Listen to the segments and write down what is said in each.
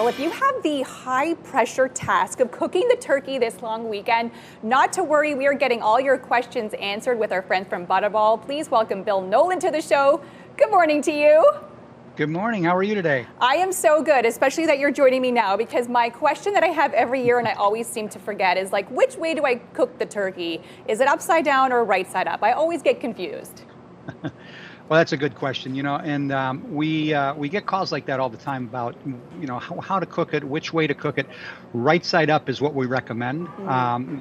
Well, if you have the high pressure task of cooking the turkey this long weekend, not to worry, we are getting all your questions answered with our friends from Butterball. Please welcome Bill Nolan to the show. Good morning to you. Good morning. How are you today? I am so good, especially that you're joining me now, because my question that I have every year and I always seem to forget is like, which way do I cook the turkey? Is it upside down or right side up? I always get confused. Well, that's a good question, and we get calls like that all the time about, how to cook it, which way to cook it. Right side up is what we recommend.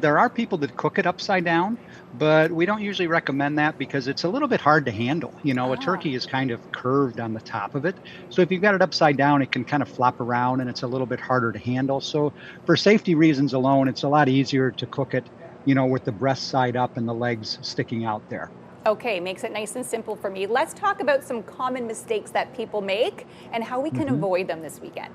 There are people that cook it upside down, but we don't usually recommend that because it's a little bit hard to handle. A turkey is kind of curved on the top of it. So if you've got it upside down, it can kind of flop around and it's a little bit harder to handle. So for safety reasons alone, it's a lot easier to cook it, with the breast side up and the legs sticking out there. Okay, makes it nice and simple for me. Let's talk about some common mistakes that people make and how we can avoid them this weekend.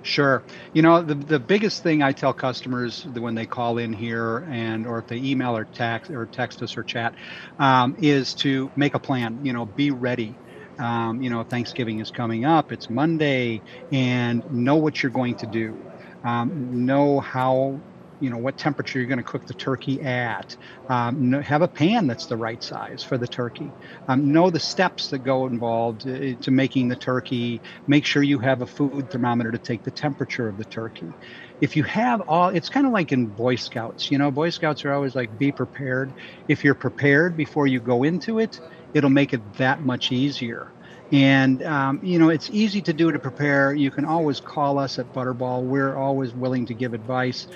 Sure. The biggest thing I tell customers when they call in here or if they email or text us or chat, is to make a plan, be ready. Thanksgiving is coming up. It's Monday, and know what you're going to do. Know how what temperature you're going to cook the turkey at. Have a pan that's the right size for the turkey. Know the steps that go involved to making the turkey. Make sure you have a food thermometer to take the temperature of the turkey. If you have it's kind of like in Boy Scouts. Boy Scouts are always like, be prepared. If you're prepared before you go into it, it'll make it that much easier. And, it's easy to do to prepare. You can always call us at Butterball. We're always willing to give advice.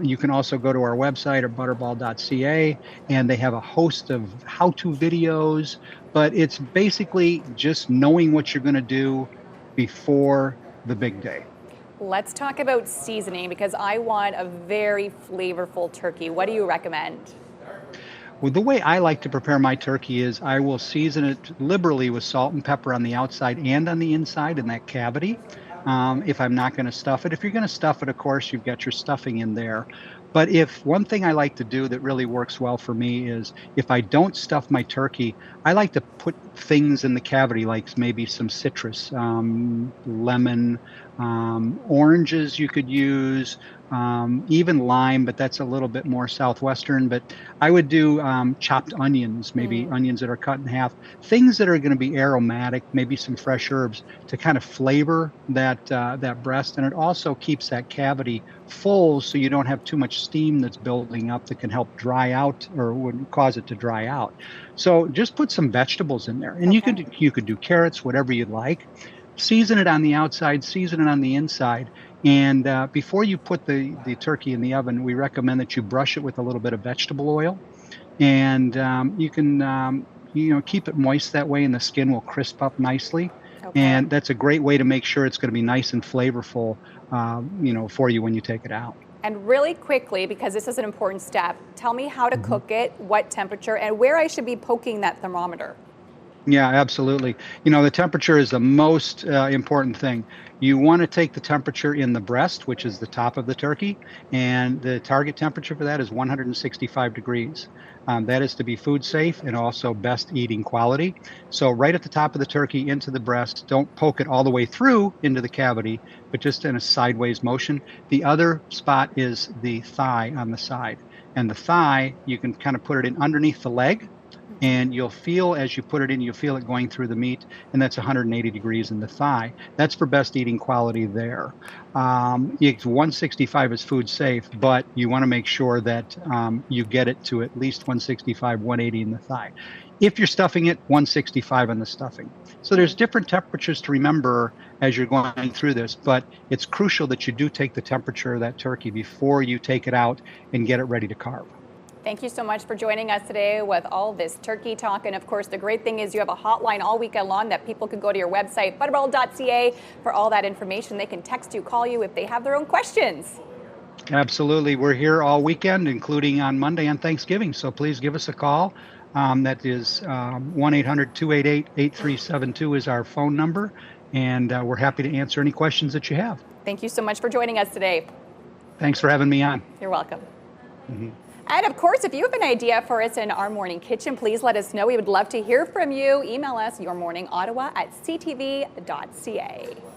You can also go to our website at butterball.ca, and they have a host of how-to videos. But it's basically just knowing what you're going to do before the big day. Let's talk about seasoning, because I want a very flavorful turkey. What do you recommend? Well, the way I like to prepare my turkey is I will season it liberally with salt and pepper on the outside and on the inside in that cavity. If I'm not going to stuff it. If you're going to stuff it, of course, you've got your stuffing in there. But one thing I like to do that really works well for me is if I don't stuff my turkey, I like to put things in the cavity like maybe some citrus, lemon, oranges you could use, even lime, but that's a little bit more southwestern. But I would do chopped onions, maybe onions that are cut in half, things that are going to be aromatic, maybe some fresh herbs to kind of flavor that breast. And it also keeps that cavity full so you don't have too much steam that's building up that can help dry out or would cause it to dry out. So just put some vegetables in there, and you could do carrots, whatever you'd like. Season it on the outside, season it on the inside. And before you put the turkey in the oven, we recommend that you brush it with a little bit of vegetable oil. And you can, keep it moist that way, and the skin will crisp up nicely. Okay. And that's a great way to make sure it's going to be nice and flavorful, for you when you take it out. And really quickly, because this is an important step, tell me how to cook it, what temperature, and where I should be poking that thermometer. Yeah, absolutely. The temperature is the most important thing. You want to take the temperature in the breast, which is the top of the turkey, and the target temperature for that is 165 degrees. That is to be food safe and also best eating quality. So right at the top of the turkey into the breast, don't poke it all the way through into the cavity, but just in a sideways motion. The other spot is the thigh on the side. And the thigh, you can kind of put it in underneath the leg. And you'll feel, as you put it in, you'll feel it going through the meat, and that's 180 degrees in the thigh. That's for best eating quality there. 165 is food safe, but you want to make sure that you get it to at least 165, 180 in the thigh. If you're stuffing it, 165 on the stuffing. So there's different temperatures to remember as you're going through this, but it's crucial that you do take the temperature of that turkey before you take it out and get it ready to carve. Thank you so much for joining us today with all this turkey talk. And of course, the great thing is you have a hotline all weekend long that people can go to your website, butterball.ca, for all that information. They can text you, call you if they have their own questions. Absolutely. We're here all weekend, including on Monday and Thanksgiving. So please give us a call. That is 1-800-288-8372 is our phone number. And we're happy to answer any questions that you have. Thank you so much for joining us today. Thanks for having me on. You're welcome. And of course, if you have an idea for us in our morning kitchen, please let us know. We would love to hear from you. Email us yourmorningottawa@ctv.ca.